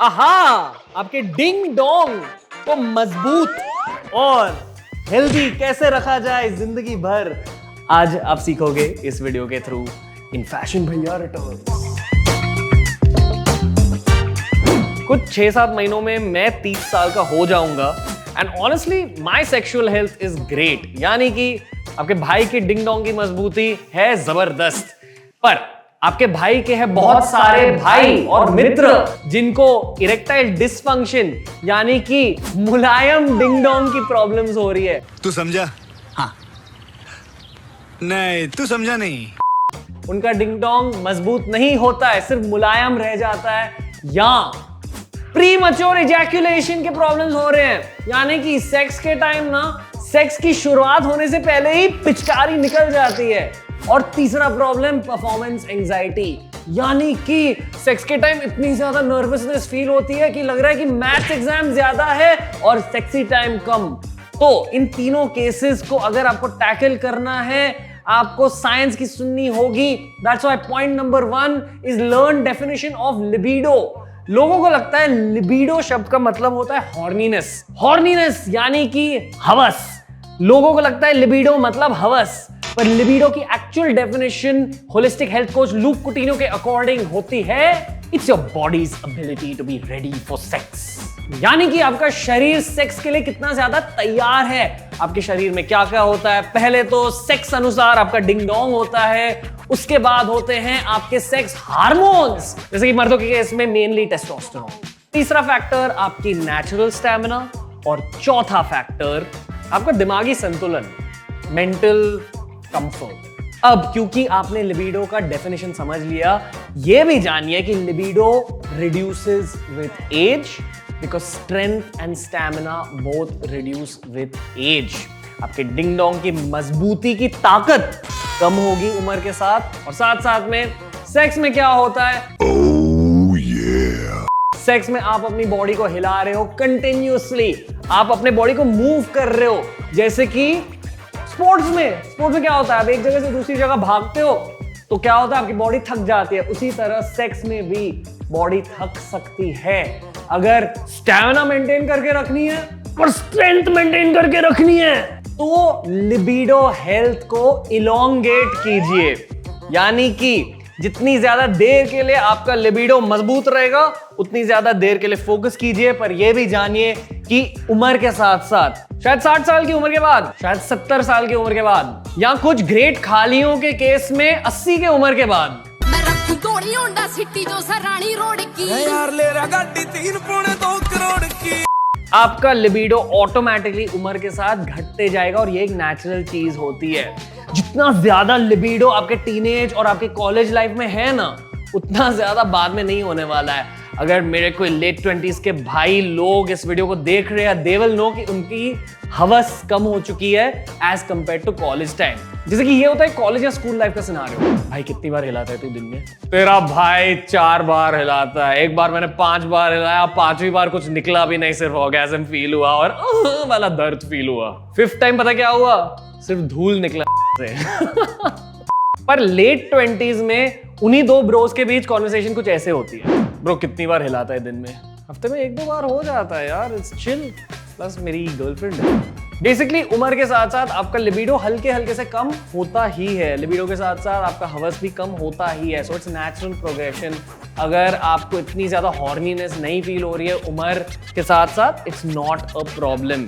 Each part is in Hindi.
आहा, आपके डिंग डोंग को मजबूत और हेल्दी कैसे रखा जाए जिंदगी भर, आज आप सीखोगे इस वीडियो के थ्रू इन फैशन भैया रिटर्न्स। कुछ 6-7 महीनों में मैं 30 साल का हो जाऊंगा and honestly my sexual health is great, यानी कि आपके भाई की डिंग डोंग की मजबूती है जबरदस्त, पर आपके भाई के हैं बहुत सारे भाई और मित्र जिनको इरेक्टाइल डिसफंक्शन यानी कि मुलायम डिंग डोंग की प्रॉब्लम्स हो रही है। तू समझा? हाँ। नहीं, तू समझा नहीं। उनका डिंग डोंग मजबूत नहीं होता है, सिर्फ मुलायम रह जाता है, या प्री मैच्योर इजैक्यूलेशन के प्रॉब्लम्स हो रहे हैं, यानी कि सेक्स के टाइम ना सेक्स की शुरुआत होने से पहले ही पिचकारी निकल जाती है। और तीसरा प्रॉब्लम परफॉर्मेंस एंजाइटी, यानी कि सेक्स के टाइम इतनी ज्यादा नर्वसनेस फील होती है कि लग रहा है कि मैथ्स एग्जाम ज्यादा है और सेक्सी टाइम कम। तो इन तीनों केसेस को अगर आपको टैकल करना है, आपको साइंस की सुननी होगी। That's why point number 1 is learn definition of libido. लोगों को लगता है लिबिडो शब्द का मतलब होता है हॉर्नीनेस, हॉर्नीनेस यानी कि हवस। लोगों को लगता है लिबिडो मतलब हवस, पर लिबिडो की actual definition holistic health coach Luke Coutinho के अकॉर्डिंग होती है, it's your body's ability to be ready for sex. यानी कि आपका शरीर सेक्स के लिए कितना ज्यादा तैयार है। आपके शरीर में क्या क्या होता है? पहले तो सेक्स अनुसार आपका डिंग डोंग होता है, उसके बाद होते हैं आपके सेक्स हार्मोन्स, जैसे कि मर्दों के केस में मेनली टेस्टोस्टेरोन। तीसरा फैक्टर आपकी नेचुरल स्टैमिना, और चौथा फैक्टर आपका दिमागी संतुलन, मेंटल कंफर्ट। अब क्योंकि आपने लिबिडो का डेफिनेशन समझ लिया, यह भी जानिए कि libido reduces with age because strength and stamina both reduce with age. आपके डिंग डोंग की मजबूती की ताकत कम होगी उम्र के साथ, और साथ साथ में सेक्स में क्या होता है? Oh, yeah. सेक्स में आप अपनी बॉडी को हिला रहे हो कंटिन्यूअसली, आप अपने बॉडी को मूव कर रहे हो, जैसे कि स्पोर्ट्स में क्या होता है? आप एक जगह से दूसरी जगह भागते हो तो क्या होता है? आपकी बॉडी थक जाती है। उसी तरह सेक्स में भी बॉडी थक सकती है। अगर स्टैमिना मेंटेन करके रखनी है और स्ट्रेंथ मेंटेन करके रखनी है तो लिबिडो हेल्थ को इलोंगेट कीजिए, यानी कि जितनी ज्यादा देर के लिए आपका लिबिडो मजबूत रहेगा उतनी ज्यादा देर के लिए फोकस कीजिए। पर यह भी जानिए कि उम्र के साथ साथ, शायद 60 साल की उम्र के बाद, शायद 70 साल की उम्र के बाद, या कुछ ग्रेट खालियों के केस में 80 के उम्र के बाद, मैं रखू गोली होंडा सिटी जो सरानी रोड की यार ले रहा गाड़ी 3.2 करोड़ की, आपका लिबिडो ऑटोमेटिकली उम्र के साथ घटते जाएगा। और ये एक नेचुरल चीज होती है। जितना ज्यादा लिबिडो आपके टीनेज और आपके कॉलेज लाइफ में है ना, उतना ज्यादा बाद में नहीं होने वाला है। अगर मेरे कोई लेट 20s के भाई लोग इस वीडियो को देख रहे हैं, दे विल नो कि उनकी हवस कम हो चुकी है as compare to college time. जैसे कि ये होता है कॉलेज या स्कूल लाइफ का सिनारियो। भाई कितनी बार हिलाता है तू दिन में? तेरा भाई 4 बार हिलाता है। एक बार मैंने 5 बार हिलाया, 5वीं बार कुछ निकला भी नहीं, सिर्फ ऑर्गेज़म फील हुआ और वाला दर्द फील हुआ। 5th टाइम पता क्या हुआ? सिर्फ धूल निकला से। पर लेट 20s में उन्हीं दो ब्रोस के बीच कॉन्वर्सेशन कुछ ऐसे होती है, ब्रो कितनी बार हिलाता है दिन में? हफ्ते में 1-2 बार हो जाता है यार, इट्स चिल, प्लस मेरी गर्लफ्रेंड है। बेसिकली उम्र के साथ साथ आपका लिबिडो हल्के हल्के से कम होता ही है। लिबिडो के साथ साथ आपका हवस भी कम होता ही है। So it's natural progression. अगर आपको इतनी ज्यादा हॉर्नीनेस नहीं फील हो रही है उम्र के साथ साथ, इट्स नॉट अ प्रॉब्लम।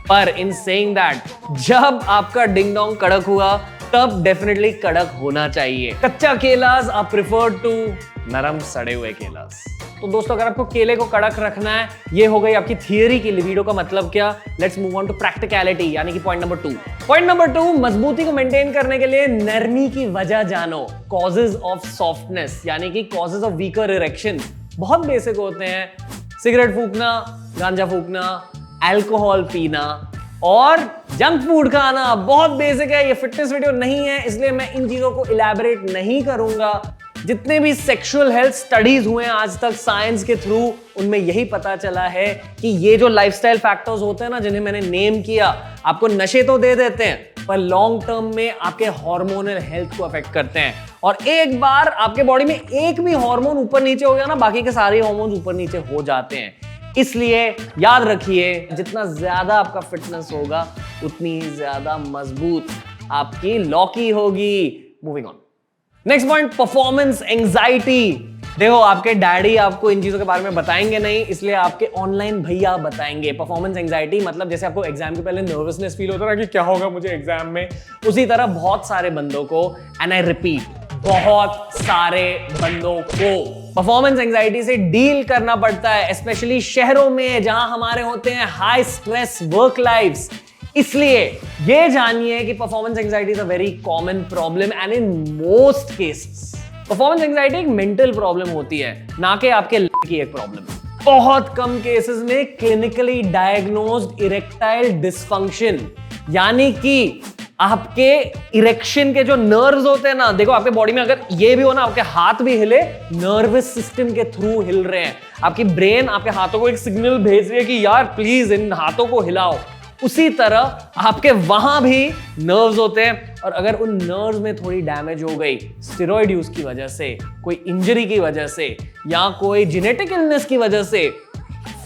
पर इन सेइंग दैट, जब आपका डिंग डोंग कड़क हुआ तब डेफिनेटली कड़क होना चाहिए। कच्चा केलास आप प्रिफर टू नरम सड़े हुए केलास। तो दोस्तों, अगर आपको केले को कड़क रखना है, ये हो गई आपकी थियरी की लिबिडो का मतलब क्या। Let's move on to practicality, यानी कि पॉइंट नंबर 2। पॉइंट नंबर 2, मजबूती को मेंटेन करने के लिए नरमी की वजह जानो। कॉजेज ऑफ सॉफ्टनेस, यानी कि कॉजेज ऑफ वीकर इरेक्शन बहुत बेसिक होते हैं। सिगरेट फूकना, गांजा फूकना, अल्कोहल पीना और जंक फूड खाना बहुत बेसिक है। ये फिटनेस वीडियो नहीं है, इसलिए मैं इन चीजों को इलैबोरेट नहीं करूंगा। जितने भी सेक्सुअल हेल्थ स्टडीज हुए हैं आज तक साइंस के थ्रू, उनमें यही पता चला है कि ये जो लाइफस्टाइल फैक्टर्स होते हैं ना, जिन्हें मैंने नेम किया, आपको नशे तो दे देते हैं पर लॉन्ग टर्म में आपके हार्मोनल हेल्थ को अफेक्ट करते हैं। और एक बार आपके बॉडी में एक भी हार्मोन ऊपर नीचे हो गया ना, बाकी के सारे हार्मोन ऊपर नीचे हो जाते हैं। इसलिए याद रखिए, जितना ज्यादा आपका फिटनेस होगा उतनी ज्यादा मजबूत आपकी लॉकी होगी। Moving on, next point, performance anxiety. देखो, आपके डैडी आपको इन चीजों के बारे में बताएंगे नहीं, इसलिए आपके ऑनलाइन भैया बताएंगे। परफॉर्मेंस एंजाइटी मतलब जैसे आपको एग्जाम के पहले नर्वसनेस फील होता है कि क्या होगा मुझे एग्जाम में, उसी तरह बहुत सारे बंदों को, एंड आई रिपीट, बहुत सारे बंदों को परफॉर्मेंस एंजाइटी से डील करना पड़ता है, स्पेशली शहरों में जहां हमारे होते हैं हाई स्ट्रेस वर्क लाइफ्स। इसलिए ये जानिए कि performance anxiety is a very common problem and in most cases performance anxiety एक मेंटल प्रॉब्लम होती है, ना कि आपके की एक प्रॉब्लम। बहुत कम केसेस में क्लिनिकली डायग्नोज्ड इरेक्टाइल डिसफंक्शन, यानी कि आपके इरेक्शन के जो नर्व्स होते हैं ना, देखो आपके बॉडी में अगर ये भी हो ना, आपके हाथ भी हिले, नर्वस सिस्टम के थ्रू हिल रहे हैं। आपकी ब्रेन आपके हाथों को एक सिग्नल भेज रही है कि यार प्लीज इन हाथों को हिलाओ। उसी तरह आपके वहां भी नर्व्स होते हैं, और अगर उन नर्व्स में थोड़ी डैमेज हो गई स्टेरॉइड यूज की वजह से, कोई इंजरी की वजह से, या कोई जेनेटिक इलनेस की वजह से,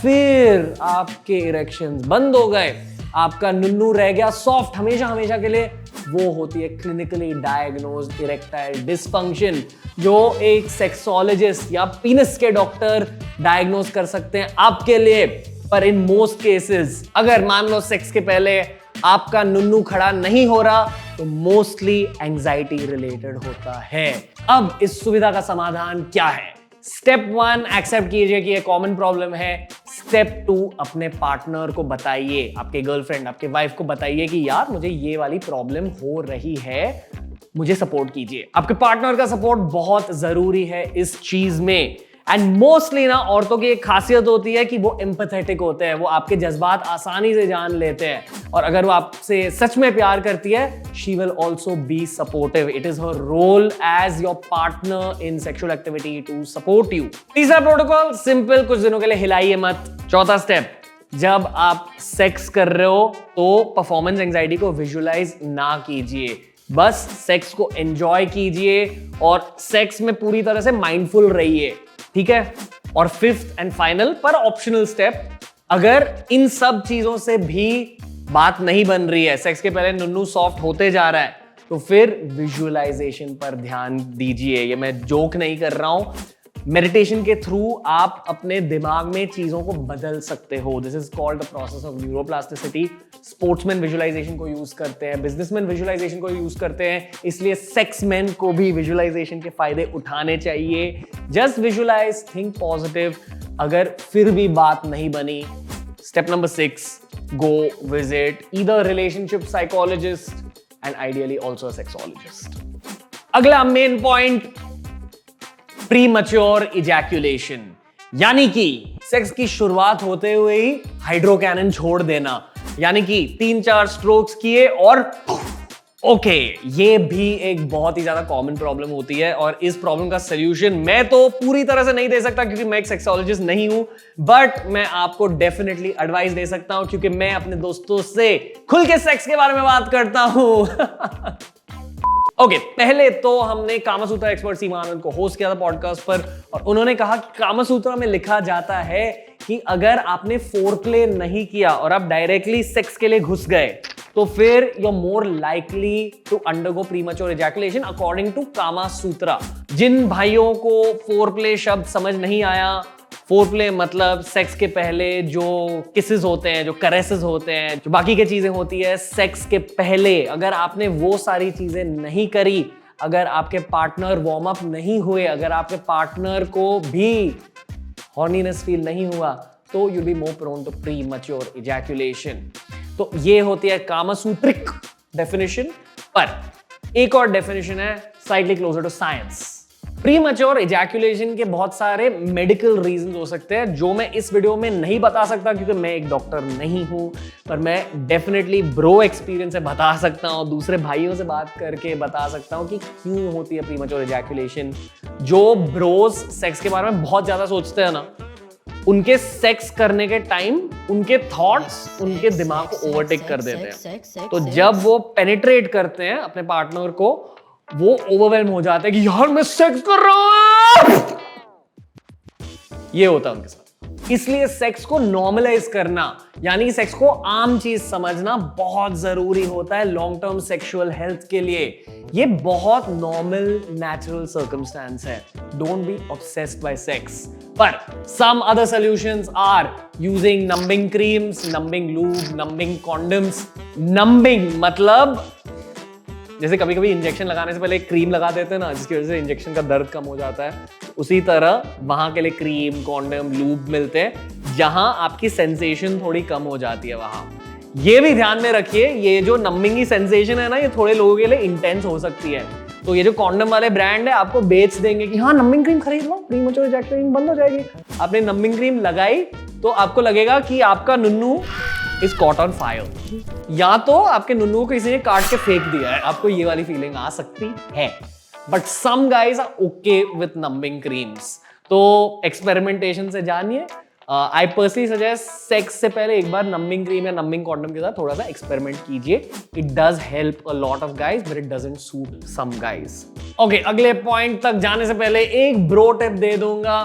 फिर आपके इरेक्शंस बंद हो गए, आपका नुन्नू रह गया सॉफ्ट हमेशा हमेशा के लिए, वो होती है क्लिनिकली डायग्नोज्ड इरेक्टाइल डिसफंक्शन, जो एक सेक्सोलॉजिस्ट या पीनस के डॉक्टर डायग्नोज कर सकते हैं आपके लिए। पर इन मोस्ट केसेस अगर मान लो सेक्स के पहले आपका नुन्नू खड़ा नहीं हो रहा, तो मोस्टली एंजाइटी रिलेटेड होता है। अब इस सुविधा का समाधान क्या है? स्टेप 1, एक्सेप्ट कीजिए कि ये कॉमन प्रॉब्लम है। स्टेप 2, अपने पार्टनर को बताइए, आपके गर्लफ्रेंड, आपके वाइफ को बताइए कि यार मुझे ये वाली प्रॉब्लम हो रही है, मुझे सपोर्ट कीजिए। आपके पार्टनर का सपोर्ट बहुत जरूरी है इस चीज में। एंड मोस्टली ना औरतों की एक खासियत होती है कि वो एम्पैथेटिक होते हैं, वो आपके जज्बात आसानी से जान लेते हैं, और अगर वो आपसे सच में प्यार करती है, she will also be supportive. It is her role as your partner in sexual activity to support you. तीसरा प्रोटोकॉल सिंपल, कुछ दिनों के लिए हिलाइए मत। चौथा स्टेप, जब आप सेक्स कर रहे हो तो परफॉर्मेंस एंजाइटी को विजुअलाइज ना कीजिए, बस सेक्स को एंजॉय कीजिए और सेक्स में पूरी तरह से माइंडफुल रहिए, ठीक है। और फिफ्थ एंड फाइनल पर ऑप्शनल स्टेप, अगर इन सब चीजों से भी बात नहीं बन रही है, सेक्स के पहले नुन्नू सॉफ्ट होते जा रहा है, तो फिर विजुअलाइजेशन पर ध्यान दीजिए। ये मैं जोक नहीं कर रहा हूं, मेडिटेशन के थ्रू आप अपने दिमाग में चीजों को बदल सकते हो। This is called the process of neuroplasticity. Sportsman visualisation को यूज करते हैं, बिजनेसमैन विजुअलाइजेशन को यूज करते हैं, इसलिए सेक्समैन को भी विजुअलाइजेशन के फायदे उठाने चाहिए। Just visualise, think positive. अगर फिर भी बात नहीं बनी, step number 6, go visit either relationship psychologist and ideally also sexologist. अगला मेन पॉइंट, प्रीमैच्योर इजैक्यूलेशन, यानी कि सेक्स की शुरुआत होते हुए ही हाइड्रोकैनन छोड़ देना, यानी कि 3-4 स्ट्रोक्स किए और ओके। ये भी एक बहुत ही ज्यादा कॉमन प्रॉब्लम होती है, और इस प्रॉब्लम का सॉल्यूशन मैं तो पूरी तरह से नहीं दे सकता क्योंकि मैं एक सेक्सोलॉजिस्ट नहीं हूं, बट मैं आपको डेफिनेटली एडवाइस दे सकता हूं क्योंकि मैं अपने दोस्तों से खुल के सेक्स के बारे में बात करता हूं। ओके, पहले तो हमने कामासूत्रा एक्सपर्ट सीमा आनंद को होस्ट किया था पॉडकास्ट पर, और उन्होंने कहा कि कामासूत्रा में लिखा जाता है कि अगर आपने फोरप्ले नहीं किया और आप डायरेक्टली सेक्स के लिए घुस गए, तो फिर you are more likely to undergo premature ejaculation according to Kamasutra. जिन भाइयों को फोरप्ले शब्द समझ नहीं आया, फोरप्ले मतलब सेक्स के पहले जो किसेस होते हैं, जो कैरेसेस होते हैं, जो बाकी की चीजें होती है सेक्स के पहले, अगर आपने वो सारी चीजें नहीं करी, अगर आपके पार्टनर वार्म अप नहीं हुए, अगर आपके पार्टनर को भी हॉर्नीनेस फील नहीं हुआ, तो you be more prone to premature ejaculation. तो ये होती है कामासूत्रिक डेफिनेशन। पर एक और डेफिनेशन है slightly closer to science. Premature ejaculation के बहुत सारे मेडिकल रीजंस हो सकते हैं जो मैं इस वीडियो में नहीं बता सकता क्योंकि मैं एक डॉक्टर नहीं हूं, पर मैं डेफिनेटली ब्रो एक्सपीरियंस से बता सकता हूं, दूसरे भाइयों से बात करके बता सकता हूं कि क्यों होती है प्रीमैच्योर इजैकुलेशन। जो ब्रोस सेक्स के बारे में बहुत ज्यादा सोचते हैं ना, उनके सेक्स करने के टाइम उनके थॉट्स उनके दिमाग को ओवरटेक कर देते हैं। तो जब वो पेनिट्रेट करते हैं अपने पार्टनर को, वो ओवरवेल्म हो जाते हैं कि यार मैं सेक्स कर रहा हूं। ये होता है उनके साथ। इसलिए सेक्स को नॉर्मलाइज करना, यानी सेक्स को आम चीज समझना बहुत जरूरी होता है लॉन्ग टर्म सेक्सुअल हेल्थ के लिए। ये बहुत नॉर्मल नेचुरल सर्कमस्टेंस है। Don't be obsessed by sex. पर some other solutions are using numbing creams, numbing lube, numbing condoms. Numbing मतलब जैसे कभी कभी इंजेक्शन लगाने से पहले एक क्रीम लगा देते हैं ना, जिसकी वजह से इंजेक्शन का दर्द कम हो जाता है, उसी तरह वहां के लिए क्रीम, कॉन्डम, लूब मिलते हैं जहां आपकी सेंसेशन थोड़ी कम हो जाती है वहां। ये भी ध्यान में रखिए, ये जो नंबिंग की सेंसेशन है ना, ये थोड़े लोगों के लिए इंटेंस हो सकती है। तो ये जो कॉन्डम वाले ब्रांड है आपको बेच देंगे कि हाँ नंबिंग क्रीम खरीद लो, प्रीमैच्योर इजैकुलेशन बंद हो जाएगी। आपने नंबिंग क्रीम लगाई तो आपको लगेगा कि आपका नुन्नू इज कॉट ऑन फायर, या तो आपके नुन्नू को किसी ने काट के फेंक दिया है। आपको ये वाली फीलिंग आ सकती है। But some guys are okay with numbing creams. तो एक्सपेरिमेंटेशन से जानिए। आई पर्सनली सजेस्ट सेक्स से पहले एक बार नंबिंग क्रीम या नंबिंग कॉन्डम के साथ थोड़ा सा एक्सपेरिमेंट कीजिए। It does help a lot of guys but it doesn't suit some guys. Okay, अगले पॉइंट तक जाने से पहले एक ब्रो टिप दे दूंगा।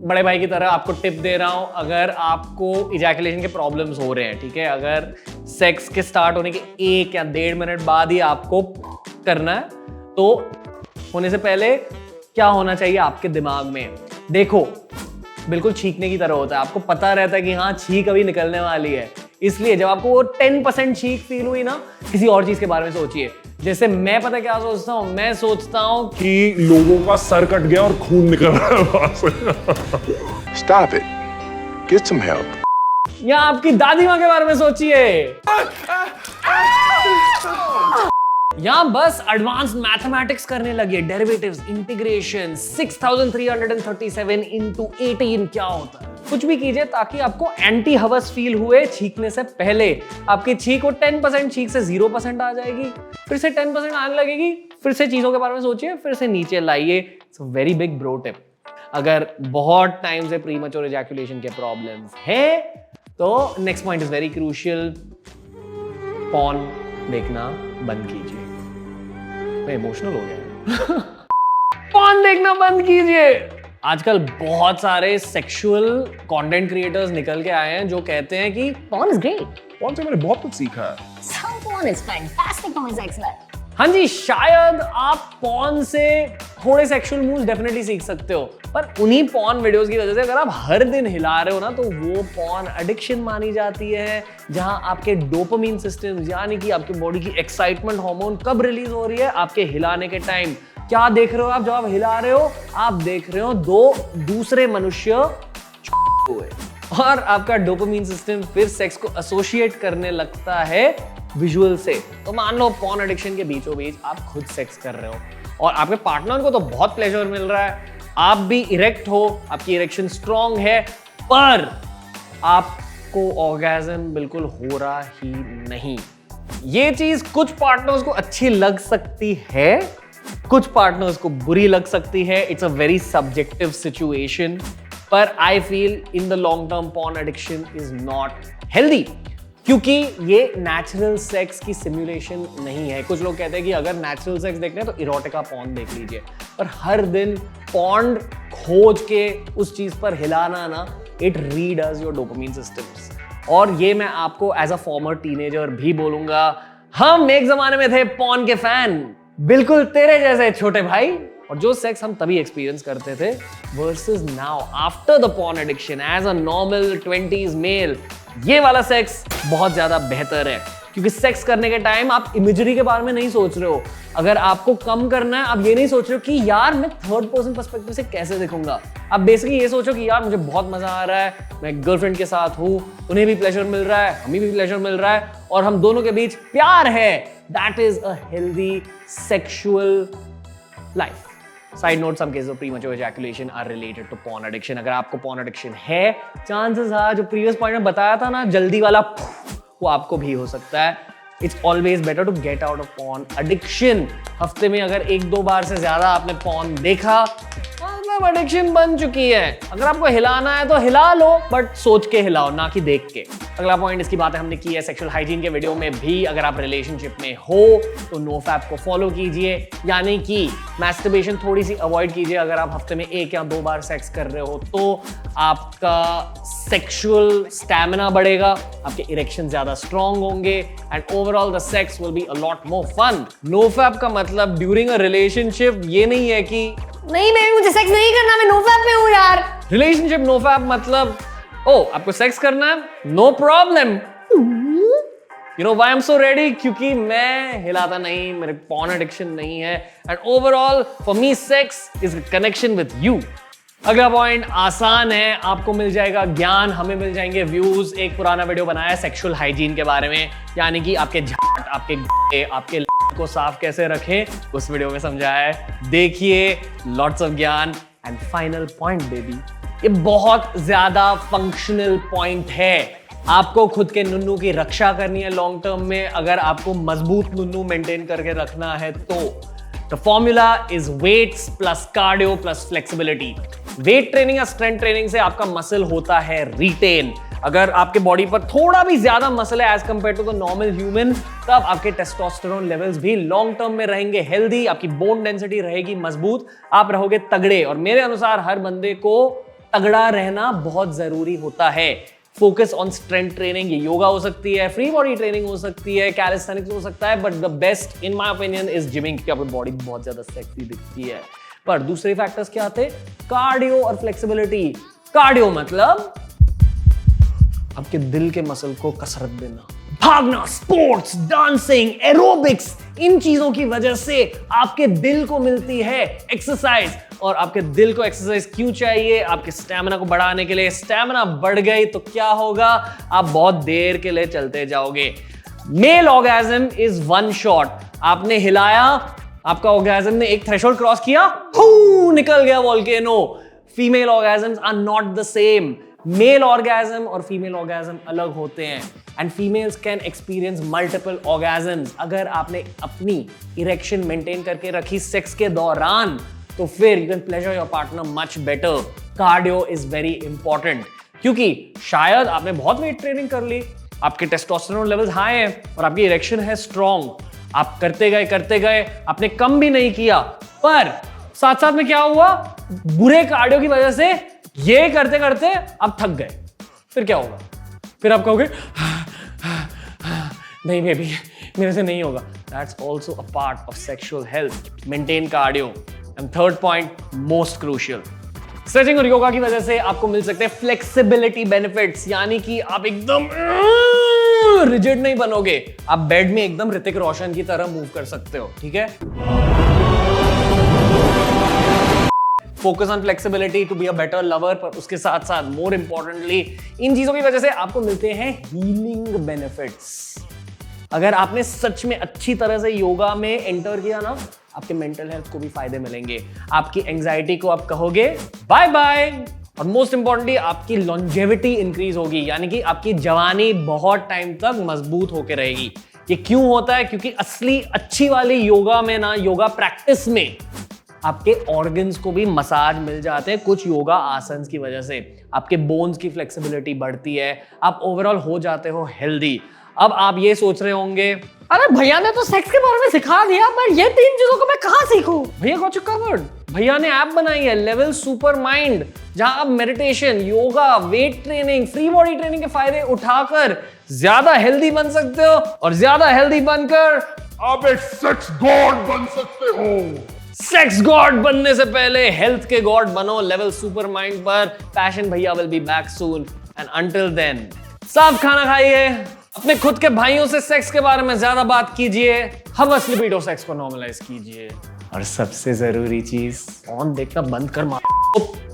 बड़े भाई की तरह आपको टिप दे रहा हूं। अगर आपको इजैकुलेशन के प्रॉब्लम्स हो रहे हैं, ठीक है, अगर सेक्स के स्टार्ट होने के 1 या 1.5 मिनट बाद ही आपको करना है, तो होने से पहले क्या होना चाहिए आपके दिमाग में? देखो, बिल्कुल छींकने की तरह होता है। आपको पता रहता है कि हाँ छींक अभी निकलने वाली है, इसलिए जब आपको वो 10% छींक फील हुई ना, किसी और चीज के बारे में सोचिए। जैसे मैं पता क्या सोचता हूं, मैं सोचता हूं कि लोगों का सर कट गया और खून निकल रहा है वहां से। Stop it. Get some help. या आपकी दादी माँ के बारे में सोचिए, या बस एडवांस मैथमेटिक्स करने लगे, डेरिवेटिव्स, इंटीग्रेशन, 6337 into 18 क्या होता है। कुछ भी कीजिए ताकि आपको एंटी हवस फील हुए छींकने से पहले। आपकी छींक को 10% छींक से 0% आ जाएगी, फिर से 10% आने लगेगी, फिर से चीजों के बारे में सोचिए, फिर से नीचे लाइए। It's a very big bro tip. अगर बहुत टाइम से प्रीमैच्योर इजैकुलेशन के प्रॉब्लम्स हैं तो next point is very crucial. Porn देखना बंद कीजिए। मैं इमोशनल हो गया। पॉर्न देखना बंद कीजिए। आजकल बहुत सारे सेक्सुअल कंटेंट क्रिएटर्स निकल के आए हैं जो कहते हैं कि Porn is great. कौन से मैंने बहुत कुछ सीखा है। Some porn is fantastic on sex life. हाँ जी, शायद आप पॉर्न से थोड़े सेक्सुअल मूव्स डेफिनेटली सीख सकते हो, पर उन्हीं पॉर्न वीडियोस की वजह से अगर आप हर दिन हिला रहे हो ना, तो वो पॉर्न एडिक्शन मानी जाती है, जहां आपके डोपामिन सिस्टम यानी कि आपकी बॉडी की एक्साइटमेंट हार्मोन कब रिलीज हो रही है? आपके हिलाने के टाइम। क्या देख रहे हो आप जब आप हिला रहे हो? आप देख रहे हो 2 दूसरे मनुष्य हुए, और आपका डोपामिन सिस्टम फिर सेक्स को एसोसिएट करने लगता है विजुअल से। तो मान लो पॉर्न एडिक्शन के बीचों बीच आप खुद सेक्स कर रहे हो और आपके पार्टनर को तो बहुत प्लेजर मिल रहा है, आप भी इरेक्ट हो, आपकी इरेक्शन स्ट्रांग है, पर आपको ऑर्गेज्म बिल्कुल हो रहा ही नहीं। ये चीज कुछ पार्टनर्स को अच्छी लग सकती है, कुछ पार्टनर्स को बुरी लग सकती है। It's a very subjective situation, पर I feel in the long term porn addiction is not healthy, क्योंकि ये नेचुरल सेक्स की सिमुलेशन नहीं है। कुछ लोग कहते हैं कि अगर नेचुरल सेक्स देखना है तो इरोटिका पॉर्न देख लीजिए, पर हर दिन पॉर्न खोज के उस चीज पर हिलाना ना, इट रीडज योर डोपामिन सिस्टम्स। और ये मैं आपको एज अ फॉर्मर टीनेजर भी बोलूंगा, हम एक जमाने में थे पॉर्न के फैन, बिल्कुल तेरे जैसे छोटे भाई, और जो सेक्स हम तभी एक्सपीरियंस करते थे versus now after the porn addiction as a normal 20s male, ये वाला सेक्स बहुत ज्यादा बेहतर है। क्योंकि सेक्स करने के टाइम आप इमेजरी के बारे में नहीं सोच रहे हो। अगर आपको कम करना है, आप ये नहीं सोच रहे हो कि यार मैं थर्ड पर्सन पर्सपेक्टिव से कैसे देखूंगा। आप बेसिकली ये सोचो कि यार मुझे बहुत मजा आ रहा है, मैं गर्लफ्रेंड के साथ हूं, उन्हें भी प्लेजर मिल रहा है, हमें भी प्लेजर मिल रहा है, और हम दोनों के बीच प्यार है। That is a healthy sexual life. Side note, some cases of premature ejaculation are related to porn addiction. अगर आपको पॉर्न एडिक्शन है, चांसेस है जो प्रीवियस पॉइंट में बताया था ना, जल्दी वाला, वो आपको भी हो सकता है। It's always better to get out of porn addiction. हफ्ते में अगर 1-2 बार से ज्यादा आपने पॉर्न देखा, मतलब अब एडिक्शन बन चुकी है। अगर आपको हिलाना है तो हिला लो, बट सोच के हिलाओ, ना कि देख के। अगला पॉइंट, इसकी बातें हमने की है सेक्सुअल हाइजीन के वीडियो में भी। अगर आप रिलेशनशिप में हो तो नोफैप को फॉलो कीजिए, यानी कि मैस्टरबेशन थोड़ी सी अवॉइड कीजिए। अगर आप हफ्ते में 1 या 2 बार सेक्स कर रहे हो तो आपका सेक्सुअल स्टैमिना बढ़ेगा, आपके इरेक्शन ज्यादा स्ट्रांग होंगे and overall the sex will be a lot more fun. NoFap का मतलब ड्यूरिंग अ रिलेशनशिप ये नहीं है कि नहीं बेबी मुझे सेक्स नहीं करना, मैं नोफैप में हूँ यार। रिलेशनशिप नोफैप मतलब ओ आपको सेक्स करना है, no problem. You know why I'm so ready? क्योंकि मैं हिलाता नहीं, मेरे porn addiction नहीं है and overall for me sex is a connection with you. अगला पॉइंट आसान है, आपको मिल जाएगा ज्ञान, हमें मिल जाएंगे व्यूज। एक पुराना वीडियो बनाया है सेक्सुअल हाइजीन के बारे में, यानी कि आपके झाट, आपके को साफ कैसे रखें, उस वीडियो में समझाया है, देखिए। लॉट्स ऑफ ज्ञान एंड फाइनल पॉइंट बेबी, ये बहुत ज्यादा फंक्शनल पॉइंट है। आपको खुद के नुन्नू की रक्षा करनी है लॉन्ग टर्म में, अगर आपको मजबूत नुन्नू मेंटेन करके रखना है तो the formula is weights plus cardio plus flexibility. Weight training या स्ट्रेंथ ट्रेनिंग से आपका मसल होता है रिटेन। अगर आपके बॉडी पर थोड़ा भी ज्यादा मसल है as compare to the normal human, तब आपके टेस्टोस्टेरोन लेवल्स भी लॉन्ग टर्म में रहेंगे हेल्दी, आपकी बोन डेंसिटी रहेगी मजबूत, आप रहोगे तगड़े। और मेरे अनुसार हर बंदे को तगड़ा रहना बहुत जरूरी होता है। फोकस ऑन स्ट्रेंथ ट्रेनिंग, ये योगा हो सकती है, फ्री बॉडी ट्रेनिंग हो सकती है, कैलिस्थेनिक्स हो सकता है, but the best in my opinion is gymming, क्योंकि आपकी बॉडी बहुत ज्यादा सेक्सी दिखती है। पर दूसरे फैक्टर्स क्या आते? कार्डियो और फ्लेक्सिबिलिटी। कार्डियो मतलब आपके दिल के मसल को कसरत देना, भागना, स्पोर्ट्स, डांसिंग, एरोबिक्स, इन चीजों की वजह से आपके दिल को मिलती है एक्सरसाइज। और आपके दिल को एक्सरसाइज क्यों चाहिए? आपके स्टैमिना को बढ़ाने के लिए। स्टैमिना बढ़ गई तो क्या होगा? आप बहुत देर के लिए चलते जाओगे। Male orgasm is one shot. आपने हिलाया, आपका ऑर्गेज्म ने एक थ्रेशोल्ड क्रॉस किया, निकल गया volcano. Female orgasms are not the same. Male orgasm और फीमेल ऑर्गेज्म अलग होते हैं and females can experience multiple orgasms. अगर आपने अपनी इरेक्शन मेंटेन करके रखी सेक्स के दौरान, तो फिर you can pleasure your partner much better. Cardio is very important, क्योंकि शायद आपने बहुत वेट ट्रेनिंग कर ली, आपके टेस्टोस्टेरोन लेवल्स हाई हैं और आपकी इरेक्शन है स्ट्रांग, आप करते गए, आपने कम भी नहीं किया, पर साथ साथ में क्या हुआ? बुरे कार्डियो की वजह से ये करते करते आप थक गए। फिर क्या होगा? फिर आप कहोगे नहीं बेबी मेरे से नहीं होगा। That's also a part of sexual health. Maintain cardio. And third point, most crucial, stretching और योगा की वजह से आपको मिल सकते हैं फ्लेक्सिबिलिटी बेनिफिट्स, यानी कि आप एकदम रिजिड नहीं बनोगे, आप बेड में एकदम ऋतिक रोशन की तरह मूव कर सकते हो। ठीक है, focus on flexibility to be a better lover, पर उसके साथ साथ मोर इंपॉर्टेंटली इन चीजों की वजह से आपको मिलते हैं हीलिंग बेनिफिट्स। अगर आपने सच में अच्छी तरह से योगा में एंटर किया ना, आपके मेंटल हेल्थ को भी फायदे मिलेंगे, आपकी एंजाइटी को आप कहोगे बाय बाय, और मोस्ट इंपॉर्टेंटली आपकी लॉन्जेविटी इंक्रीज होगी, यानी कि आपकी जवानी बहुत टाइम तक मजबूत होकर रहेगी। ये क्यों होता है? क्योंकि असली अच्छी वाली योगा में ना, योगा प्रैक्टिस में आपके ऑर्गन्स को भी मसाज मिल जाते हैं कुछ योगा आसन्स की वजह से, आपके बोन्स की फ्लेक्सिबिलिटी बढ़ती है, आप ओवरऑल हो जाते हो हेल्दी। अब आप ये सोच रहे होंगे, अरे भैया ने तो सेक्स के बारे में सिखा दिया, पर ये 3 चीजों को मैं कहां सीखूं? भैया गॉट यू कवर्ड। भैया ने ऐप बनाई है लेवल सुपर माइंड, जहां आप meditation, yoga, weight training, free body training के फायदे उठाकर ज्यादा हेल्दी बन सकते हो, और ज्यादा हेल्दी बनकर आप एक सेक्स गॉड बन सकते हो। सेक्स गॉड बनने से पहले हेल्थ के गॉड बनो लेवल सुपर माइंड पर। पैशन भैया will be back soon, and until then साफ खाना खाइए, अपने खुद के भाइयों से सेक्स के बारे में ज्यादा बात कीजिए, हवस लिबिडो सेक्स को नॉर्मलाइज कीजिए, और सबसे जरूरी चीज, फोन देखना बंद कर मारो।